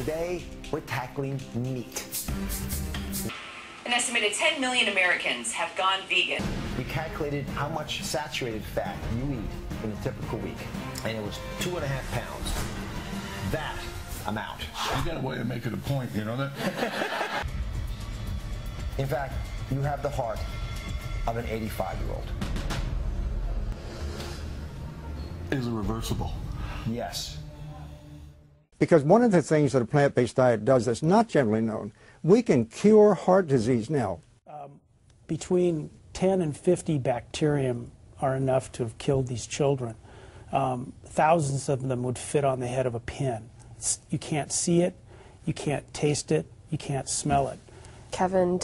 today we're tackling meat. An estimated 10 million Americans have gone vegan. We calculated how much saturated fat you eat in a typical week, and it was 2.5 pounds. That amount. You got a way of making a point, you know that? In fact, you have the heart of an 85-year-old. Is it reversible? Yes. Because one of the things that a plant-based diet does that's not generally known, we can cure heart disease now. Between 10 and 50 bacterium are enough to have killed these children. Thousands of them would fit on the head of a pin. You can't see it, you can't taste it, you can't smell it. Kevin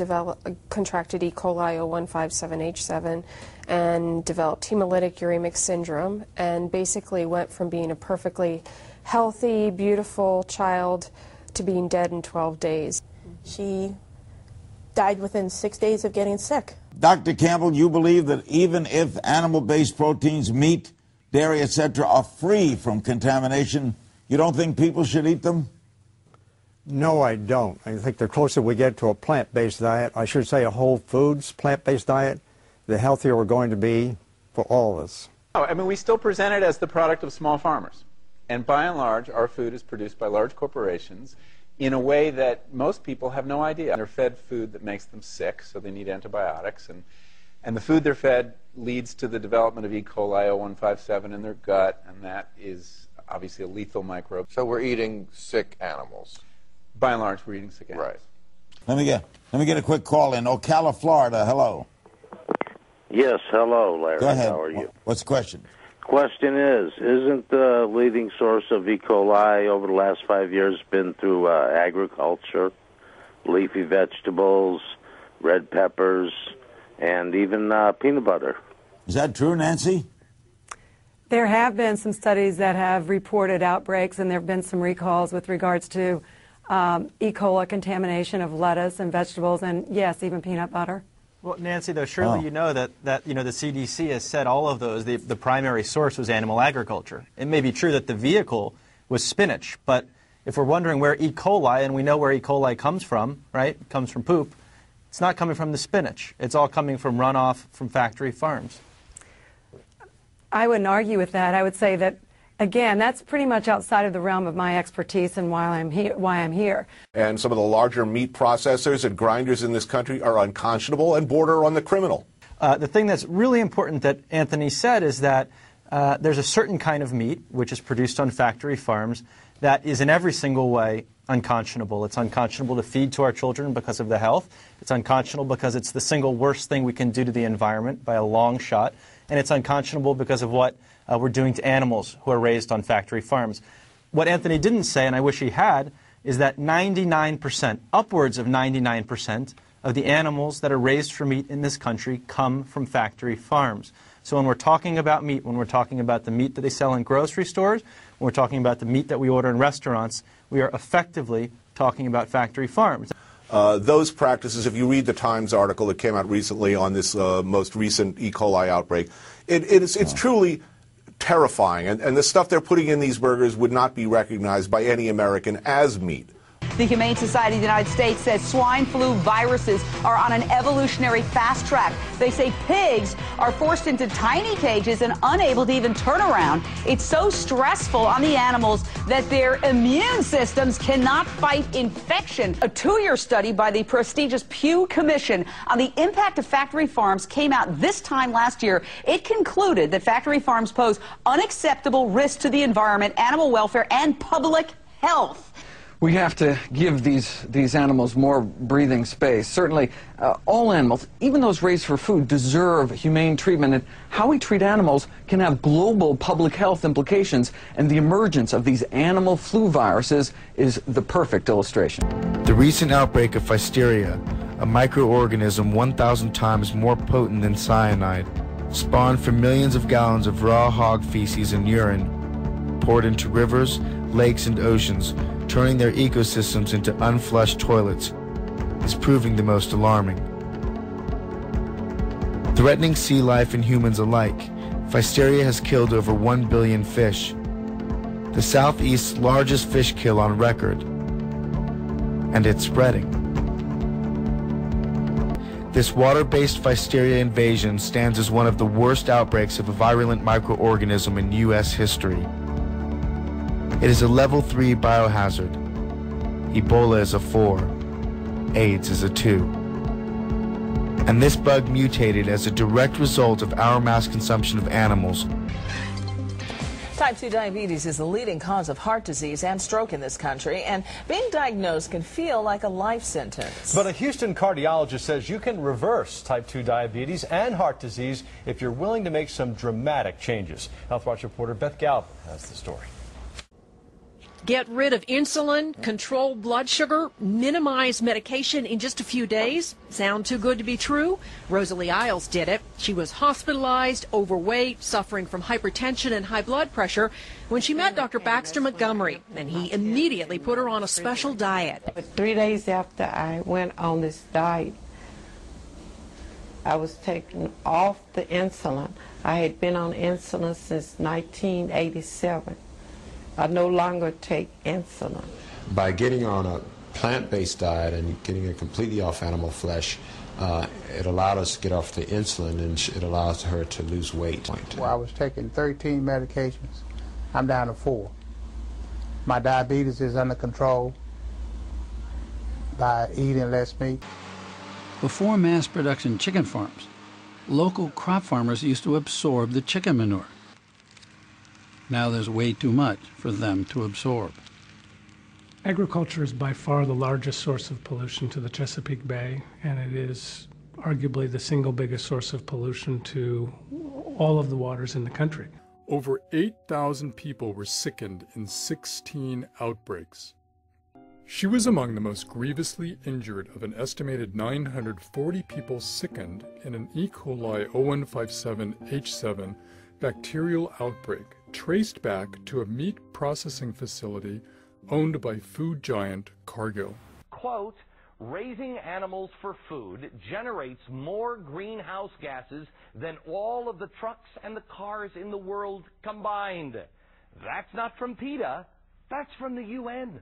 contracted E. coli 0157H7 and developed hemolytic uremic syndrome, and basically went from being a perfectly healthy, beautiful child to being dead in 12 days. She died within 6 days of getting sick. Dr. Campbell, you believe that even if animal-based proteins, meat, dairy, etc., are free from contamination, you don't think people should eat them? No, I don't. I think the closer we get to a plant-based diet, I should say a whole foods plant-based diet, the healthier we're going to be for all of us. I mean, we still present it as the product of small farmers. And by and large, our food is produced by large corporations in a way that most people have no idea. They're fed food that makes them sick, so they need antibiotics. And the food they're fed leads to the development of E. coli 0157 in their gut, and that is obviously a lethal microbe. So we're eating sick animals. By and large, we're eating sick animals. Right. Let me get a quick call in. Ocala, Florida. Hello. Yes, hello, Larry. Go ahead. How are you? What's the question? Question is, isn't the leading source of E. coli over the last 5 years been through agriculture, leafy vegetables, red peppers, and even peanut butter? Is that true, Nancy? There have been some studies that have reported outbreaks, and there have been some recalls with regards to E. coli contamination of lettuce and vegetables, and yes, even peanut butter. Well, Nancy, though, surely you know that the CDC has said all of those, the primary source was animal agriculture. It may be true that the vehicle was spinach, but if we're wondering where E. coli, and we know where E. coli comes from, right? It comes from poop. It's not coming from the spinach. It's all coming from runoff from factory farms. I wouldn't argue with that. I would say that, again, that's pretty much outside of the realm of my expertise and why I'm here. And some of the larger meat processors and grinders in this country are unconscionable and border on the criminal. The thing that's really important that Anthony said is that there's a certain kind of meat, which is produced on factory farms, that is in every single way unconscionable. It's unconscionable to feed to our children because of the health. It's unconscionable because it's the single worst thing we can do to the environment by a long shot. And it's unconscionable because of what we're doing to animals who are raised on factory farms. What Anthony didn't say, and I wish he had, is that 99%, upwards of 99% of the animals that are raised for meat in this country come from factory farms. So when we're talking about meat, when we're talking about the meat that they sell in grocery stores, when we're talking about the meat that we order in restaurants, we are effectively talking about factory farms. Those practices, if you read the Times article that came out recently on this most recent E. coli outbreak, it's truly terrifying. And the stuff they're putting in these burgers would not be recognized by any American as meat. The Humane Society of the United States says swine flu viruses are on an evolutionary fast track. They say pigs are forced into tiny cages and unable to even turn around. It's so stressful on the animals that their immune systems cannot fight infection. A 2-year study by the prestigious Pew Commission on the impact of factory farms came out this time last year. It concluded that factory farms pose unacceptable risks to the environment, animal welfare, and public health. We have to give these animals more breathing space. Certainly, all animals, even those raised for food, deserve humane treatment. And how we treat animals can have global public health implications. And the emergence of these animal flu viruses is the perfect illustration. The recent outbreak of Pfiesteria, a microorganism 1,000 times more potent than cyanide, spawned from millions of gallons of raw hog feces and urine poured into rivers, lakes, and oceans, turning their ecosystems into unflushed toilets, is proving the most alarming. Threatening sea life and humans alike, Pfiesteria has killed over 1 billion fish, the Southeast's largest fish kill on record. and it's spreading. This water-based Pfiesteria invasion stands as one of the worst outbreaks of a virulent microorganism in U.S. history. It is a level 3 biohazard. Ebola is a 4. AIDS is a 2. And this bug mutated as a direct result of our mass consumption of animals. Type 2 diabetes is the leading cause of heart disease and stroke in this country, and being diagnosed can feel like a life sentence. But a Houston cardiologist says you can reverse type 2 diabetes and heart disease if you're willing to make some dramatic changes. Health Watch reporter Beth Gallup has the story. Get rid of insulin, control blood sugar, minimize medication in just a few days. Sound too good to be true? Rosalie Isles did it. She was hospitalized, overweight, suffering from hypertension and high blood pressure when she met Dr. Baxter Montgomery, and he immediately put her on a special diet. But 3 days after I went on this diet, I was taken off the insulin. I had been on insulin since 1987. I no longer take insulin. By getting on a plant-based diet and getting it completely off animal flesh, it allowed us to get off the insulin, and it allows her to lose weight. Well, I was taking 13 medications. I'm down to 4. My diabetes is under control by eating less meat. Before mass production chicken farms, local crop farmers used to absorb the chicken manure. Now there's way too much for them to absorb. Agriculture is by far the largest source of pollution to the Chesapeake Bay, and it is arguably the single biggest source of pollution to all of the waters in the country. Over 8,000 people were sickened in 16 outbreaks. She was among the most grievously injured of an estimated 940 people sickened in an E. coli 0157H7 bacterial outbreak traced back to a meat processing facility owned by food giant Cargill. Quote, raising animals for food generates more greenhouse gases than all of the trucks and the cars in the world combined. That's not from PETA, that's from the UN.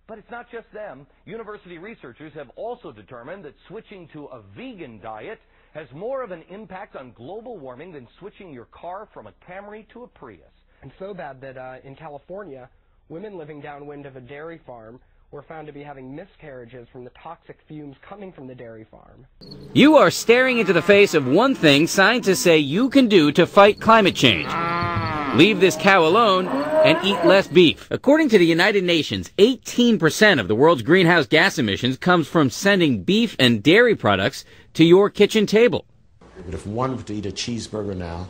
But it's not just them. University researchers have also determined that switching to a vegan diet has more of an impact on global warming than switching your car from a Camry to a Prius. And so bad that in California, women living downwind of a dairy farm were found to be having miscarriages from the toxic fumes coming from the dairy farm. You are staring into the face of one thing scientists say you can do to fight climate change. Leave this cow alone and eat less beef. According to the United Nations, 18% of the world's greenhouse gas emissions comes from sending beef and dairy products to your kitchen table. But if one were to eat a cheeseburger now,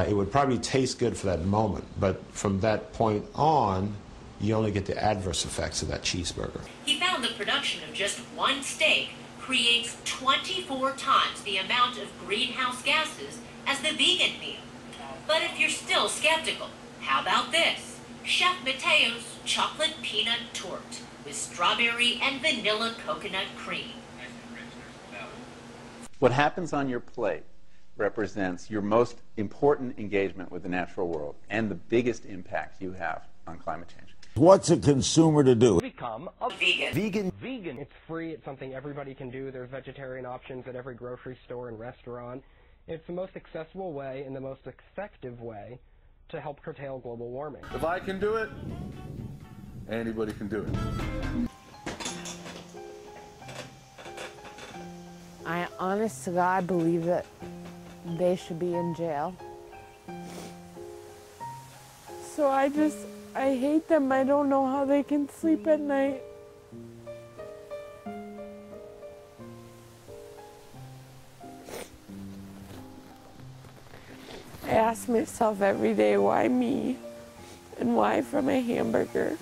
it would probably taste good for that moment, but from that point on, you only get the adverse effects of that cheeseburger. He found the production of just one steak creates 24 times the amount of greenhouse gases as the vegan meal. But if you're still skeptical, how about this? Chef Mateo's chocolate peanut torte with strawberry and vanilla coconut cream. What happens on your plate represents your most important engagement with the natural world and the biggest impact you have on climate change. What's a consumer to do? Become a vegan. Vegan. It's free. It's something everybody can do. There's vegetarian options at every grocery store and restaurant. It's the most accessible way and the most effective way to help curtail global warming. If I can do it, anybody can do it. I honest to God believe that they should be in jail. So I hate them. I don't know how they can sleep at night. I ask myself every day, why me? And why from a hamburger?